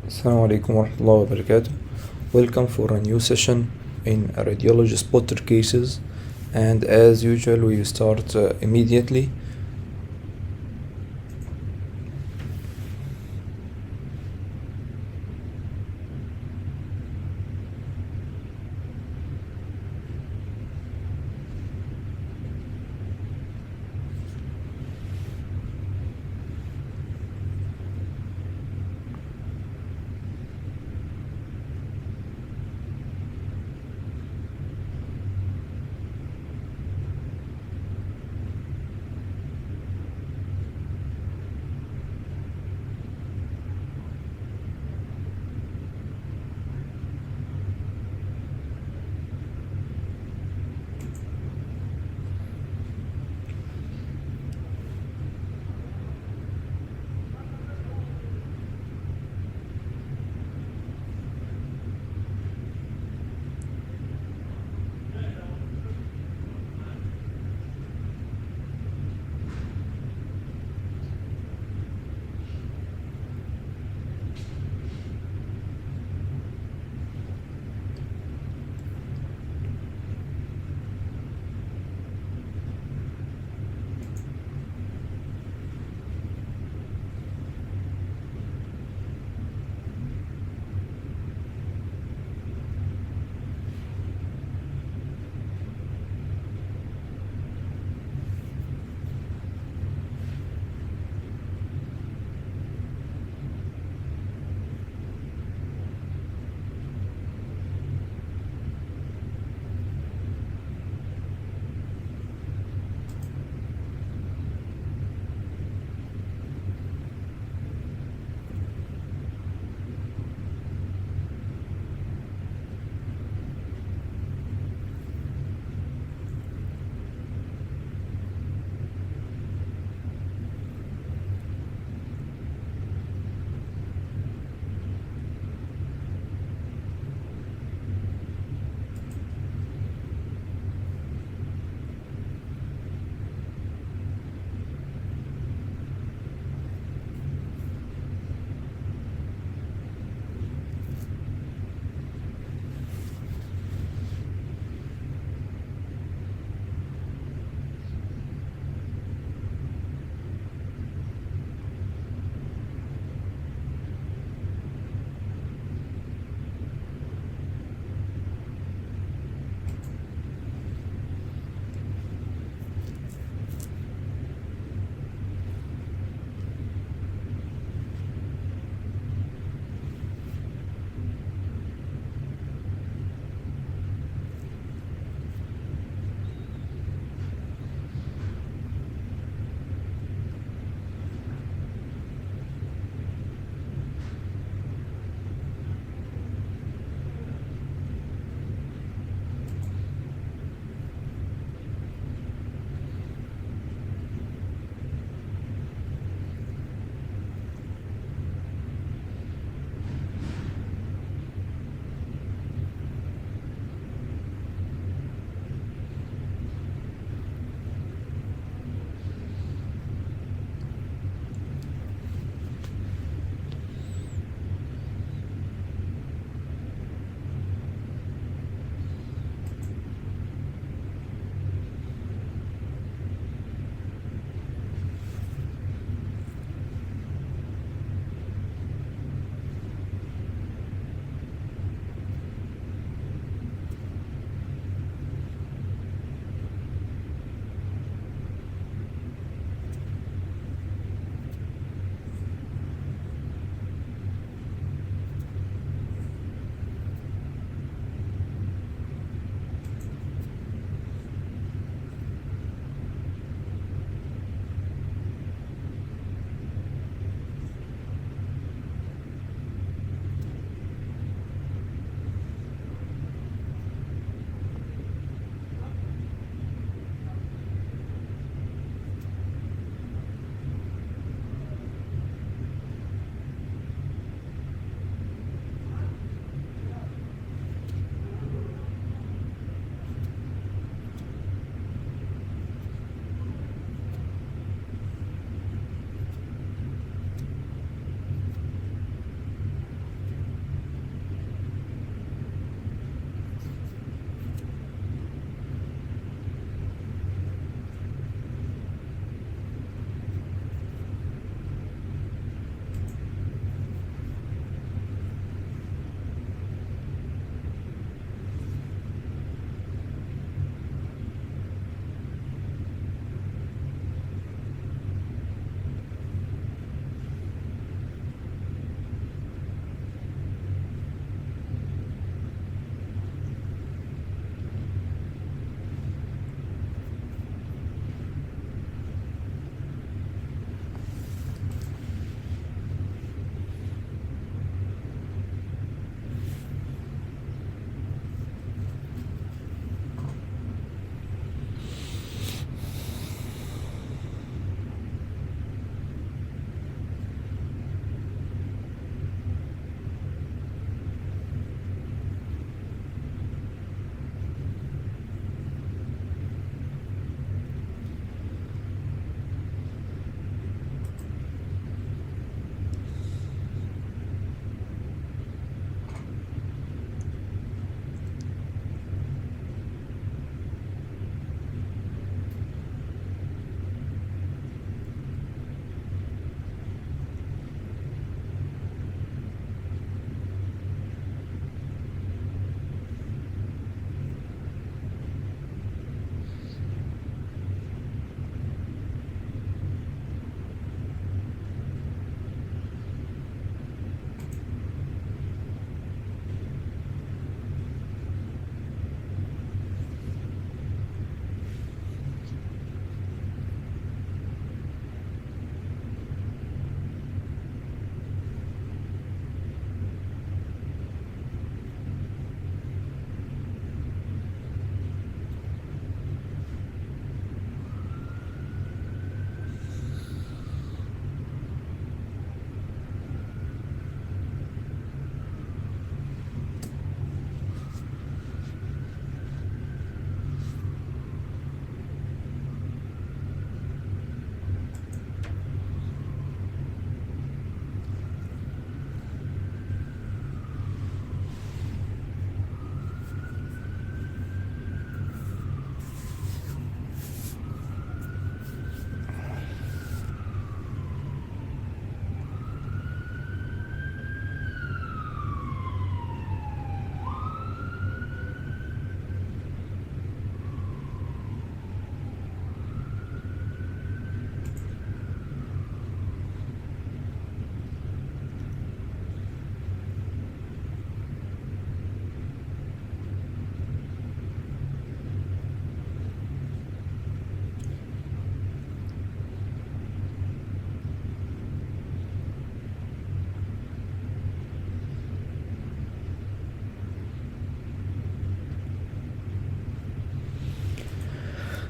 Assalamu alaikum warahmatullahi wabarakatuh. Welcome for a new session in radiology spotter cases, and as usual we start immediately.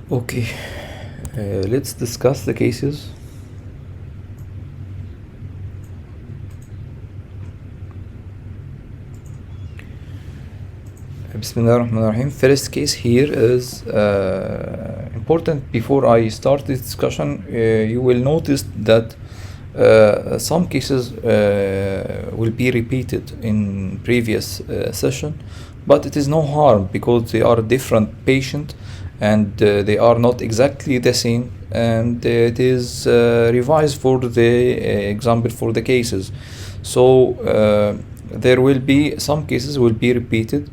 Okay, let's discuss the cases. Bismillahirrahmanirrahim. First case here is important. Before I start this discussion, you will notice that some cases will be repeated in previous session, but it is no harm because they are different patient and they are not exactly the same, and it is revised for the example for the cases. So there will be some cases will be repeated,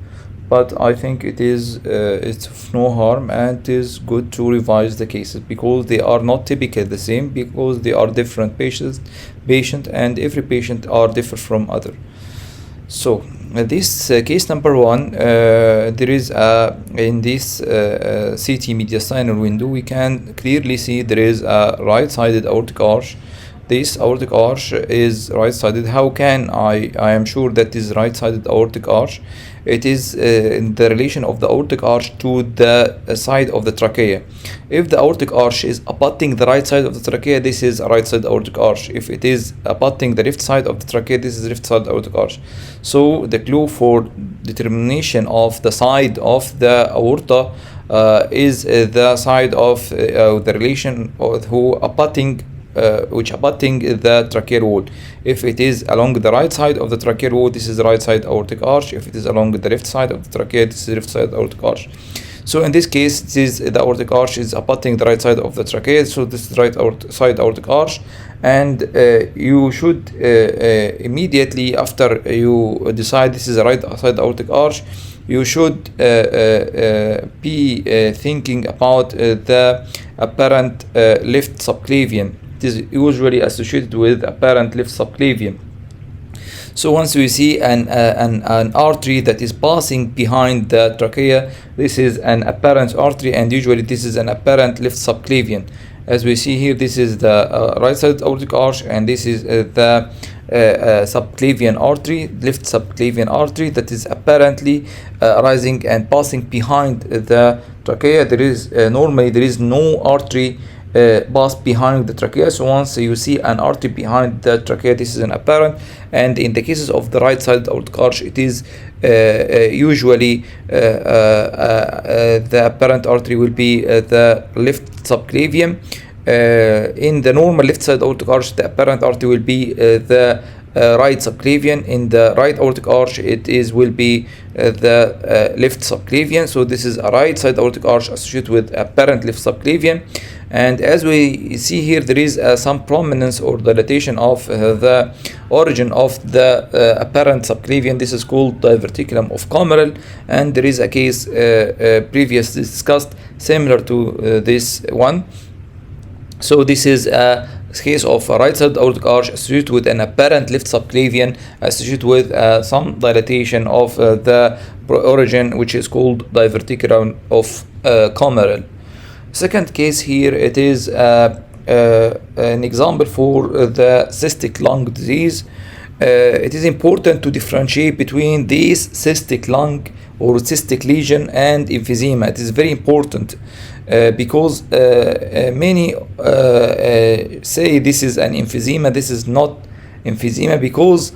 but I think it is it's of no harm, and it is good to revise the cases because they are not typically the same, because they are different patient and every patient are different from other. So this case number one, there is in this CT mediastinal window we can clearly see there is a right-sided aortic arch. This aortic arch is right-sided. How can I am sure that is right-sided aortic arch? It is in the relation of the aortic arch to the side of the trachea. If the aortic arch is abutting the right side of the trachea, this is a right side aortic arch. If it is abutting the left side of the trachea, this is left side aortic arch. So the clue for determination of the side of the aorta is the side of the relation of who abutting which abutting the tracheal wall. If it is along the right side of the tracheal wall, this is the right side aortic arch. If it is along the left side of the trachea, this is left side aortic arch. So in this case, the aortic arch is abutting the right side of the trachea, so this is right side aortic arch, and you should immediately after you decide this is the right side aortic arch, you should be thinking about the apparent left subclavian. It is usually associated with apparent left subclavian. So once we see an artery that is passing behind the trachea, this is an apparent artery, and usually this is an apparent left subclavian. As we see here, this is the right side aortic arch, and this is the subclavian artery, left subclavian artery that is apparently rising and passing behind the trachea. There is normally there is no artery pass behind the trachea. So once you see an artery behind the trachea, this is an apparent, and in the cases of the right side aortic arch, it is usually the apparent artery will be the left subclavian. In the normal left side aortic arch, the apparent artery will be the right subclavian. In the right aortic arch, it is will be the left subclavian. So this is a right side aortic arch associated with apparent left subclavian. And as we see here, there is some prominence or dilatation of the origin of the apparent subclavian. This is called diverticulum of Commerell, and there is a case previously discussed similar to this one. So this is a case of a right side aortic arch associated with an apparent left subclavian associated with some dilatation of the origin, which is called diverticulum of Commerell. Second case here, it is an example for the cystic lung disease. It is important to differentiate between this cystic lung or cystic lesion and emphysema. It is very important because many say this is an emphysema. This is not emphysema because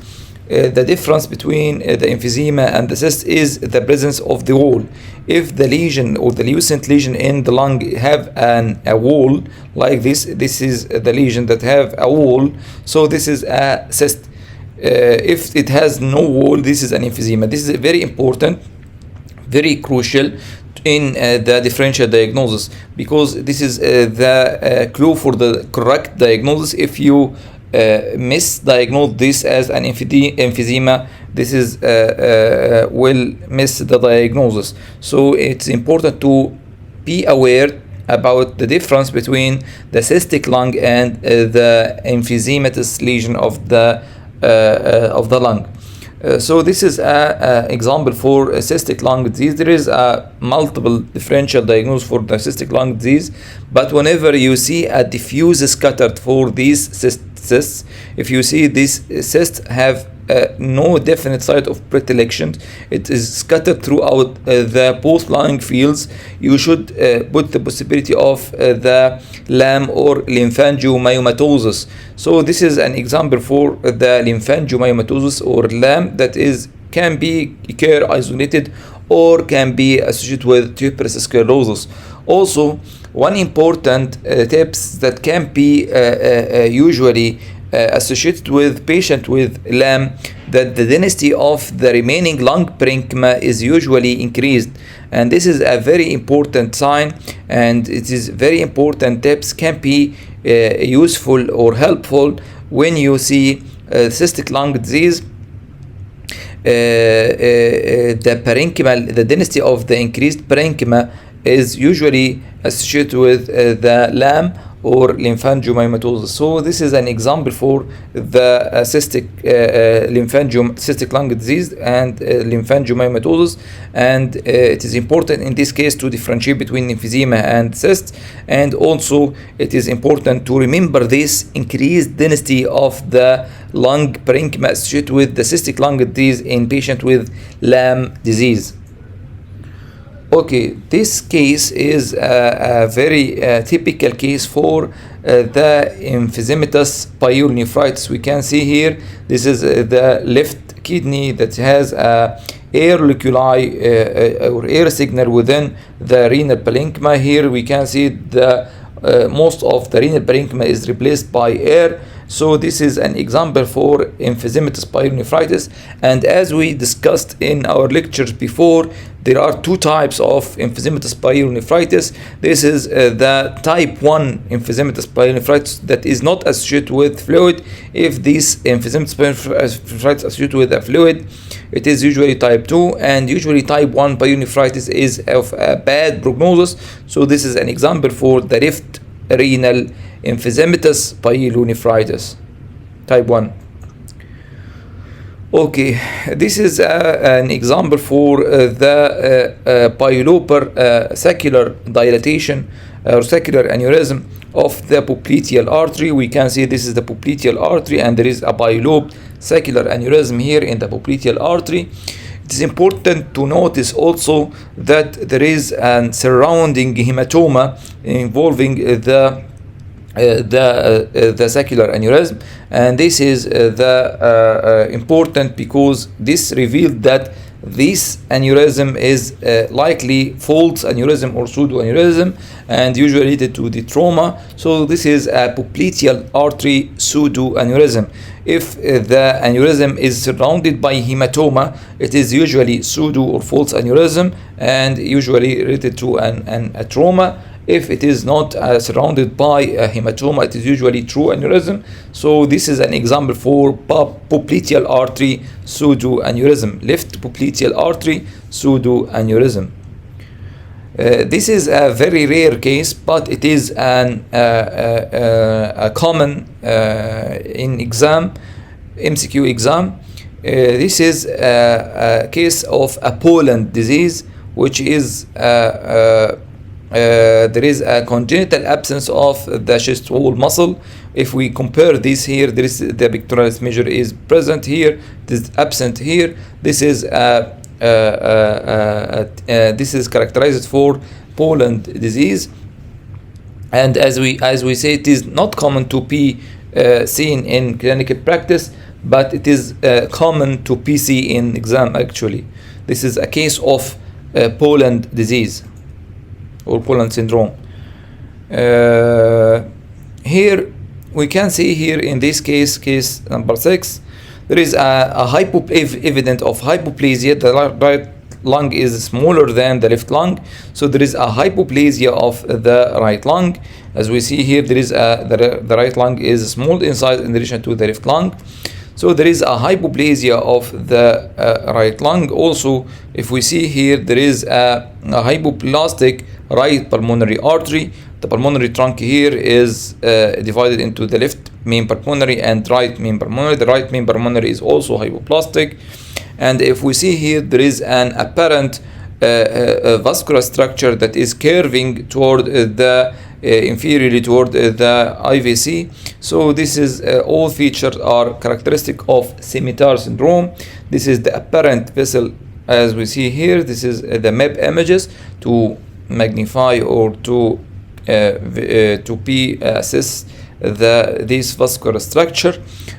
the difference between the emphysema and the cyst is the presence of the wall. If the lesion or the lucent lesion in the lung have a wall like this is the lesion that have a wall, so this is a cyst. If it has no wall, this is an emphysema. This is very important, very crucial in the differential diagnosis, because this is the clue for the correct diagnosis. If you misdiagnose this as an emphysema, this is will miss the diagnosis. So it's important to be aware about the difference between the cystic lung and the emphysematous lesion of the lung. So this is an example for a cystic lung disease. There is a multiple differential diagnosis for the cystic lung disease, but whenever you see a diffuse scattered for these cysts, if you see this cyst have no definite site of predilection. It is scattered throughout the both lung fields. You should put the possibility of the LAM or lymphangiomyomatosis. So this is an example for the lymphangiomyomatosis or LAM that is can be care isolated or can be associated with tuberous sclerosis. Also, one important tips that can be usually associated with patient with LAM, that the density of the remaining lung parenchyma is usually increased, and this is a very important sign, and it is very important tips can be useful or helpful when you see cystic lung disease. The parenchyma, the density of the increased parenchyma is usually associated with the LAM or lymphangiomyomatosis. So this is an example for the cystic lung disease and lymphangiomyomatosis, and it is important in this case to differentiate between emphysema and cysts, and also it is important to remember this increased density of the lung parenchyma associated with the cystic lung disease in patient with LAM disease. Okay, this case is a very typical case for the emphysematous pyelonephritis. We can see here, this is the left kidney that has air loculi or air signal within the renal parenchyma. Here we can see the most of the renal parenchyma is replaced by air. So this is an example for emphysematous pyelonephritis, and as we discussed in our lectures before, there are two types of emphysematous pyelonephritis. This is the type 1 emphysematous pyelonephritis that is not associated with fluid. If this emphysematous pyelonephritis is associated with a fluid, it is usually type 2, and usually type 1 pyelonephritis is of a bad prognosis. So this is an example for the left renal emphysematous pyelonephritis type 1. Okay, this is an example for the piloper saccular dilatation or saccular aneurysm of the popliteal artery. We can see this is the popliteal artery, and there is a bilobe saccular aneurysm here in the popliteal artery. It is important to notice also that there is a surrounding hematoma involving the saccular aneurysm, and this is important because this revealed that this aneurysm is likely false aneurysm or pseudoaneurysm, and usually related to the trauma. So this is a popliteal artery pseudoaneurysm. If the aneurysm is surrounded by hematoma, it is usually pseudo or false aneurysm and usually related to a trauma. If it is not surrounded by a hematoma, it is usually true aneurysm. So this is an example for popliteal artery pseudoaneurysm, left popliteal artery pseudoaneurysm. This is a very rare case, but it is a common in exam, MCQ exam. This is a case of a Poland disease, which is there is a congenital absence of the chest wall muscle. If we compare this here, there is the pectoralis major is present here, this is absent here. This is this is characterized for Poland disease, and as we say, it is not common to be seen in clinical practice, but it is common to be seen in exam. Actually, this is a case of Poland disease or Poland syndrome. Here we can see here in this case, case number 6, there is a evidence of hypoplasia. The right lung is smaller than the left lung, so there is a hypoplasia of the right lung. As we see here, there is the right lung is small in size in relation to the left lung. So there is a hypoplasia of the right lung. Also, if we see here, there is a hypoplastic right pulmonary artery. The pulmonary trunk here is divided into the left main pulmonary and right main pulmonary. The right main pulmonary is also hypoplastic. And if we see here, there is an apparent vascular structure that is curving toward the inferiorly toward the IVC. So this is all features are characteristic of scimitar syndrome. This is the apparent vessel as we see here. This is the map images to magnify or to assess this vascular structure.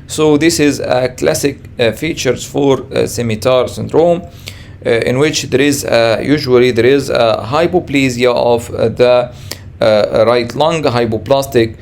So this is a classic features for scimitar syndrome, in which there is usually there is a hypoplasia of the right lung, hypoplastic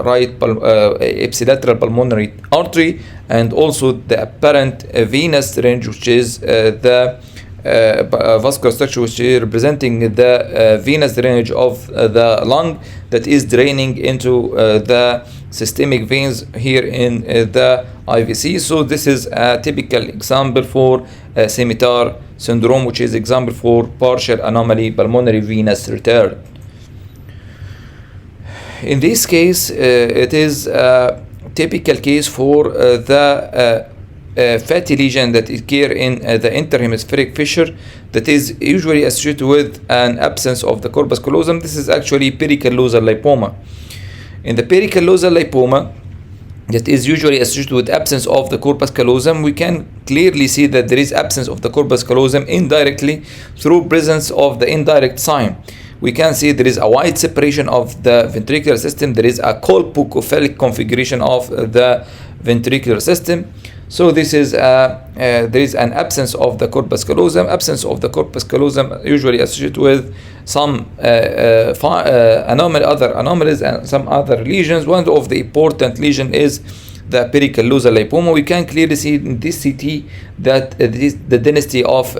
right ipsilateral pulmonary artery, and also the apparent venous range, which is the vascular structure which is representing the venous drainage of the lung that is draining into the systemic veins here in the IVC. So this is a typical example for scimitar syndrome, which is example for partial anomaly pulmonary venous return. In this case, it is a typical case for the fatty lesion that occur in the interhemispheric fissure that is usually associated with an absence of the corpus callosum. This is actually pericallosal lipoma. In the pericallosal lipoma that is usually associated with absence of the corpus callosum, we can clearly see that there is absence of the corpus callosum indirectly through presence of the indirect sign. We can see there is a wide separation of the ventricular system. There is a colpocephalic configuration of the ventricular system. So this is there is an absence of the corpus callosum. Absence of the corpus callosum usually associated with some other anomalies and some other lesions. One of the important lesion is the pericallosal lipoma. We can clearly see in this CT that the density of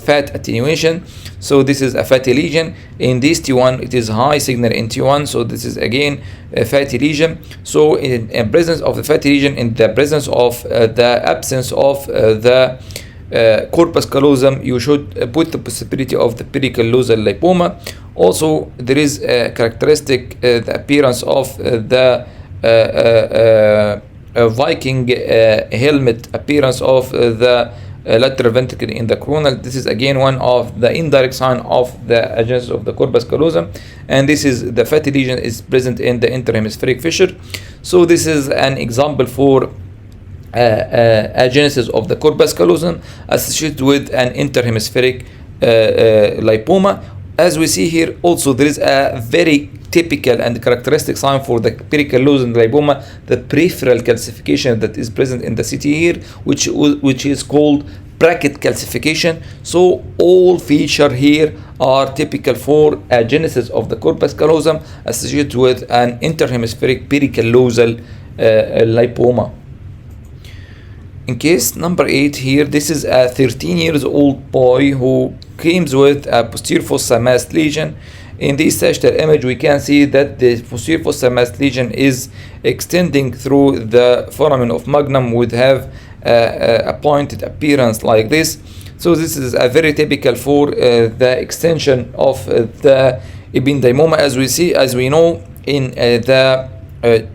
fat attenuation. So this is a fatty lesion. In this T1, it is high signal in T1. So this is again a fatty lesion. So in presence of the fatty lesion, in the presence of the absence of the corpus callosum, you should put the possibility of the pericallosal lipoma. Also, there is a characteristic the appearance of the Viking helmet appearance of the lateral ventricle in the coronal. This is again one of the indirect sign of the agenesis of the corpus callosum, and this is the fatty lesion is present in the interhemispheric fissure. So this is an example for agenesis of the corpus callosum associated with an interhemispheric lipoma. As we see here, also there is a very typical and characteristic sign for the pericallosal lipoma, the peripheral calcification that is present in the CT here, which is called bracket calcification. So all features here are typical for agenesis of the corpus callosum associated with an interhemispheric pericallosal lipoma. In case number 8 here, this is a 13 years old boy who comes with a posterior fossa mass lesion. In this sagittal image, we can see that the posterior fossa mass lesion is extending through the foramen of magnum, would have a pointed appearance like this. So this is a very typical for the extension of the ependymoma. As we know, in the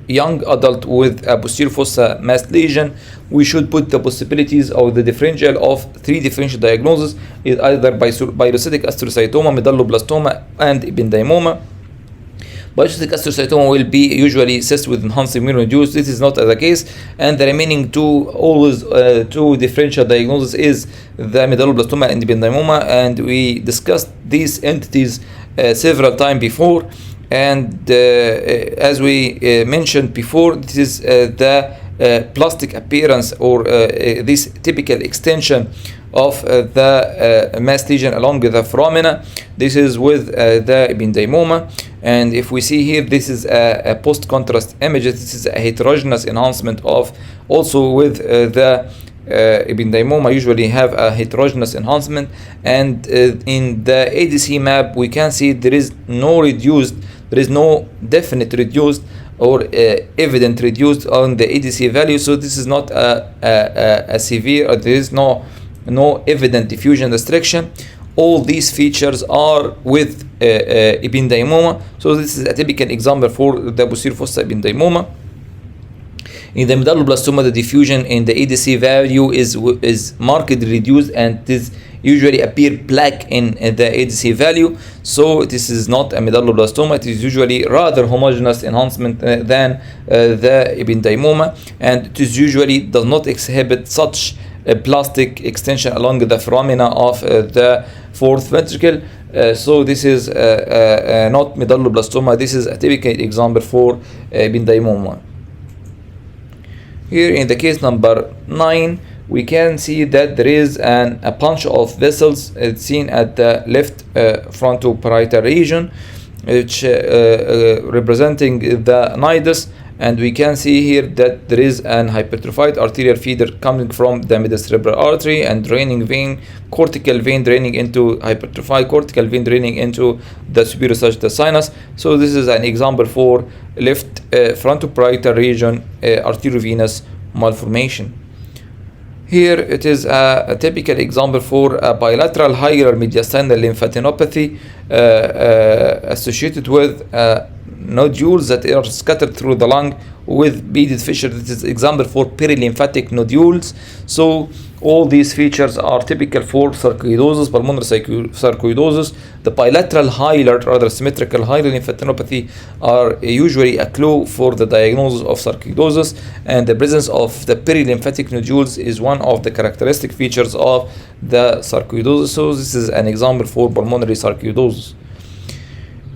young adult with a posterior fossa mass lesion, we should put the possibilities of the differential of 3 differential diagnoses, either by pilocytic astrocytoma, medulloblastoma, and ependymoma. Pilocytic astrocytoma will be usually assessed with enhanced immunoreduced. This is not the case, and the remaining two differential diagnoses is the medulloblastoma and ependymoma, and we discussed these entities several times before. And as we mentioned before, this is the plastic appearance or this typical extension of the mass lesion along with the foramina. This is with the ependymoma. And if we see here, this is a post-contrast image. This is a heterogeneous enhancement of also with the ependymoma usually have a heterogeneous enhancement. And in the ADC map, we can see there is no definite reduced or evident reduced on the ADC value. So this is not a severe, or there is no evident diffusion restriction. All these features are with ependymoma. So this is a typical example for the posterior fossa ependymoma. In the medulloblastoma, the diffusion in the ADC value is markedly reduced, and is usually appear black in the ADC value. So this is not a medulloblastoma. It is usually rather homogeneous enhancement than the ependymoma, and it is usually does not exhibit such a plastic extension along the foramina of the fourth ventricle. So this is not medulloblastoma. This is a typical example for ependymoma. Here in the case number 9, we can see that there is a bunch of vessels seen at the left frontoparietal region, which representing the nidus, and we can see here that there is an hypertrophied arterial feeder coming from the midcerebral artery and draining vein, cortical vein draining into hypertrophied cortical vein draining into the superior sagittal sinus. So this is an example for left frontoparietal region arteriovenous malformation. Here it is a typical example for a bilateral hilar mediastinal lymphadenopathy associated with nodules that are scattered through the lung with beaded fissure. This is example for perilymphatic nodules. So all these features are typical for sarcoidosis, pulmonary sarcoidosis. The bilateral hilar, rather symmetrical hilar lymphadenopathy are usually a clue for the diagnosis of sarcoidosis, and the presence of the perilymphatic nodules is one of the characteristic features of the sarcoidosis. So this is an example for pulmonary sarcoidosis.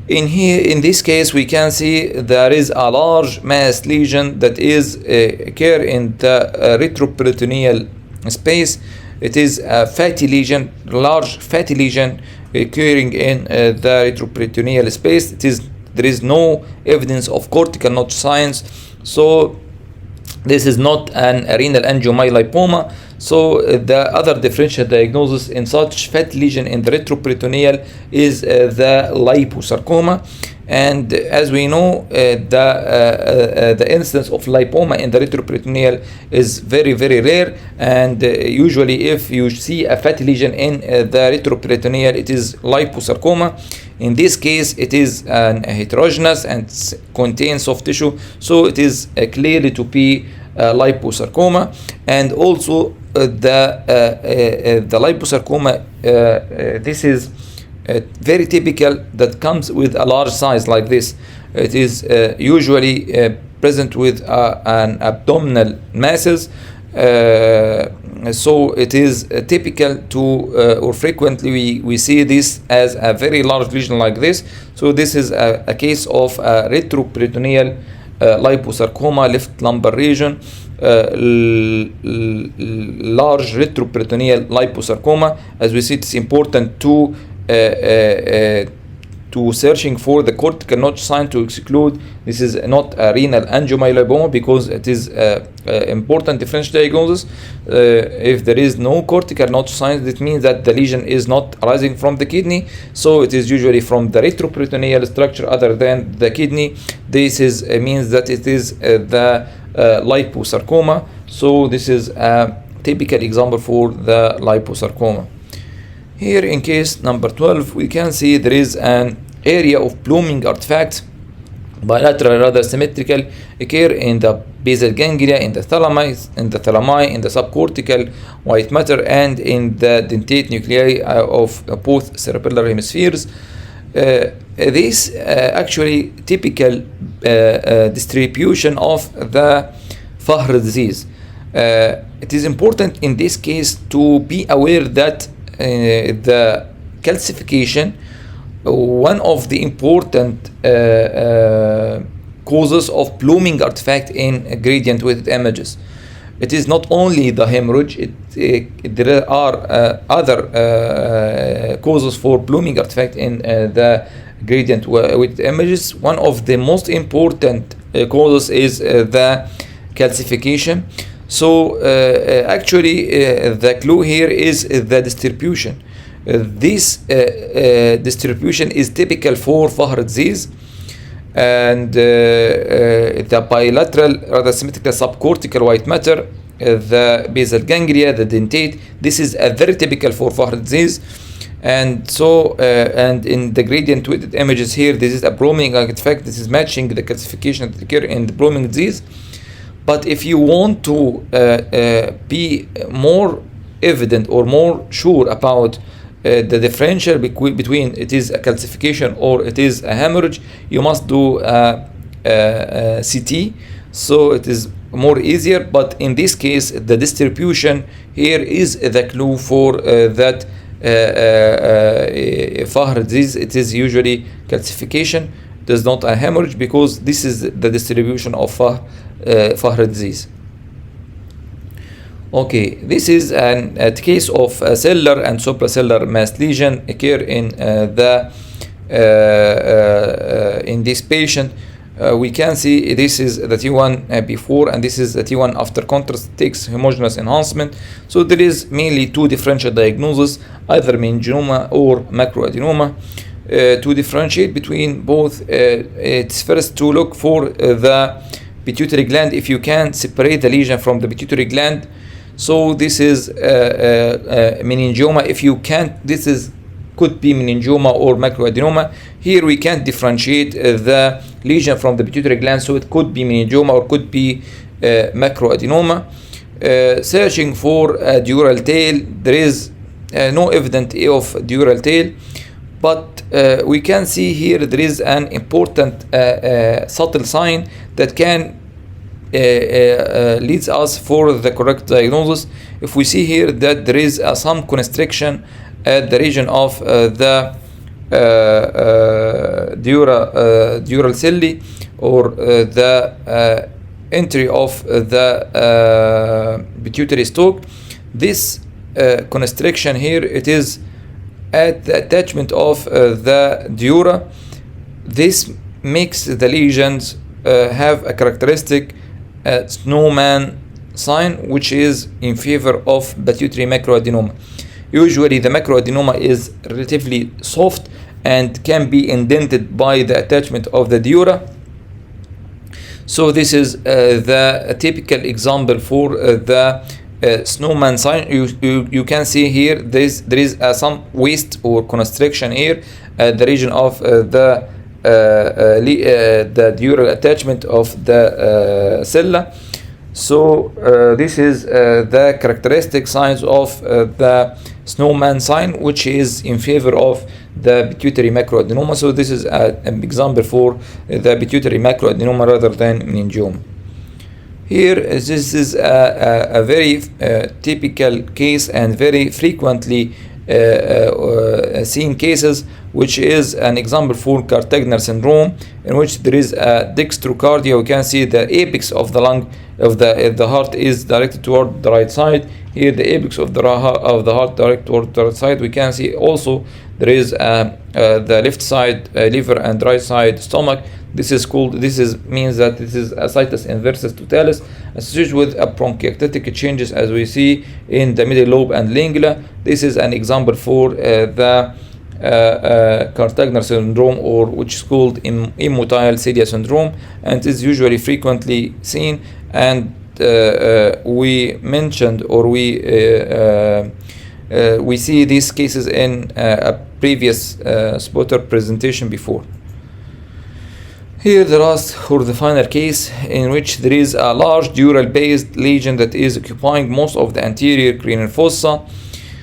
In this case, we can see there is a large mass lesion that is occur in the retroperitoneal space. It is a fatty lesion, large fatty lesion occurring in the retroperitoneal space. There is no evidence of cortical notch signs, so this is not an renal angiomyolipoma. So the other differential diagnosis in such fat lesion in the retroperitoneal is the liposarcoma, and as we know, the incidence of lipoma in the retroperitoneal is very rare, and usually if you see a fat lesion in the retroperitoneal, it is liposarcoma. In this case, it is heterogeneous and contains soft tissue, so it is clearly to be liposarcoma. And also the liposarcoma, this is very typical, that comes with a large size like this. It is usually present with an abdominal masses, so it is typical to or frequently we see this as a very large lesion like this. So this is a case of retroperitoneal liposarcoma, left lumbar region, large retroperitoneal liposarcoma. As we see, it's important to searching for the cortical notch sign to exclude. This is not a renal angiomyolipoma because it is important differential diagnosis. If there is no cortical notch sign, that means that the lesion is not arising from the kidney, so it is usually from the retroperitoneal structure other than the kidney. This means that it is the liposarcoma. So this is a typical example for the liposarcoma. Here in case number 12, we can see there is an area of blooming artifact, bilateral rather symmetrical, occur in the basal ganglia, in the thalami, in the subcortical white matter, and in the dentate nuclei of both cerebellar hemispheres. This actually typical distribution of the Fahr disease. It is important in this case to be aware that the calcification, one of the important causes of blooming artifact in gradient weighted images. It is not only the hemorrhage, there are other causes for blooming artifact in the gradient weighted images. One of the most important causes is the calcification. So actually the clue here is the distribution. This distribution is typical for Fahr disease, and the bilateral rather symmetrical subcortical white matter, the basal ganglia, the dentate, this is a very typical for Fahr disease. And so and in the gradient weighted images here, this is a blooming artifact. This is matching the calcification that occur in the blooming disease. But if you want to be more evident or more sure about the differential between it is a calcification or it is a hemorrhage, you must do a CT, so it is more easier. But in this case, the distribution here is the clue for that Fahr disease. It is usually calcification, it is not a hemorrhage, because this is the distribution of Fahr disease. Okay, this is a case of cellular and supracellular mass lesion occur in in this patient. We can see this is the T1 before and this is the T1 after contrast takes homogeneous enhancement. So there is mainly two differential diagnoses, either meningioma or macroadenoma. To differentiate between both, it's first to look for the pituitary gland, if you can separate the lesion from the pituitary gland. So this is meningioma. If you can't, this is could be meningioma or macroadenoma. Here we can't differentiate the lesion from the pituitary gland, so it could be meningioma or could be macroadenoma. Searching for a dural tail, there is no evidence of dural tail, but we can see here there is an important subtle sign that can leads us for the correct diagnosis. If we see here that there is some constriction at the region of the dural cilia, or the entry of the pituitary stalk, this constriction here, it is at the attachment of the dura. This makes the lesions have a characteristic snowman sign, which is in favor of pituitary macroadenoma. Usually the macroadenoma is relatively soft and can be indented by the attachment of the dura. So this is the typical example for the snowman sign. You can see here there is some waste or constriction here at the region of the dural attachment of the cella. So this is the characteristic signs of the snowman sign, which is in favor of the pituitary macroadenoma. So this is an example for the pituitary macroadenoma rather than meningioma. Here, this is a very typical case and very frequently seen cases, which is an example for Cartagena syndrome, in which there is a dextrocardia. We can see the apex of the lung of the heart is directed toward the right side. Here, the apex of the heart directed toward the right side. We can see also there is the left side liver and right side stomach. This means that this is a situs inversus totalis associated with a bronchiectatic changes, as we see in the middle lobe and lingula. This is an example for the Cartagena syndrome, or which is called immotile cilia syndrome, and is usually frequently seen. And we mentioned, or we see these cases in a previous spotter presentation before. Here the last or the final case, in which there is a large dural based lesion that is occupying most of the anterior cranial fossa.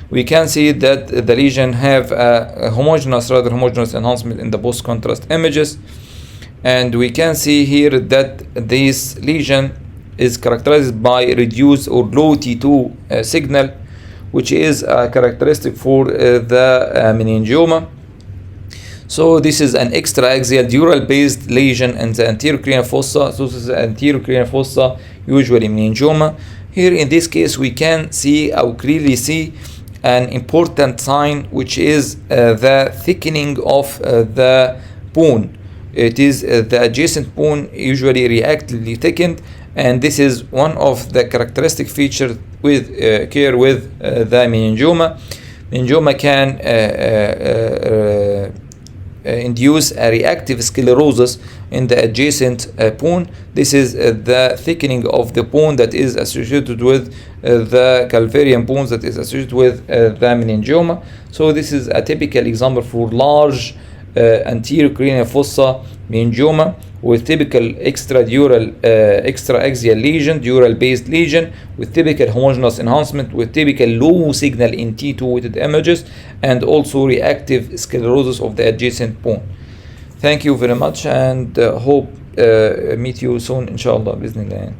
We can see that the lesion have a rather homogeneous enhancement in the post contrast images, and we can see here that this lesion is characterized by reduced or low T2 signal, which is a characteristic for the meningioma. So this is an extraaxial dural based lesion in the anterior cranial fossa. So this is anterior cranial fossa, usually meningioma. Here in this case we can see, or clearly see, an important sign, which is the thickening of the bone. It is the adjacent bone usually reactively thickened, and this is one of the characteristic features with occur with the meningioma. Meningioma can induce a reactive sclerosis in the adjacent bone. This is the thickening of the bone that is associated with the calvarium bones that is associated with the meningioma. So this is a typical example for large anterior cranial fossa meningioma with typical extradural extraaxial lesion, dural based lesion with typical homogeneous enhancement with typical low signal in T2 weighted images, and also reactive sclerosis of the adjacent bone. Thank you very much, and hope meet you soon inshallah بإذن الله.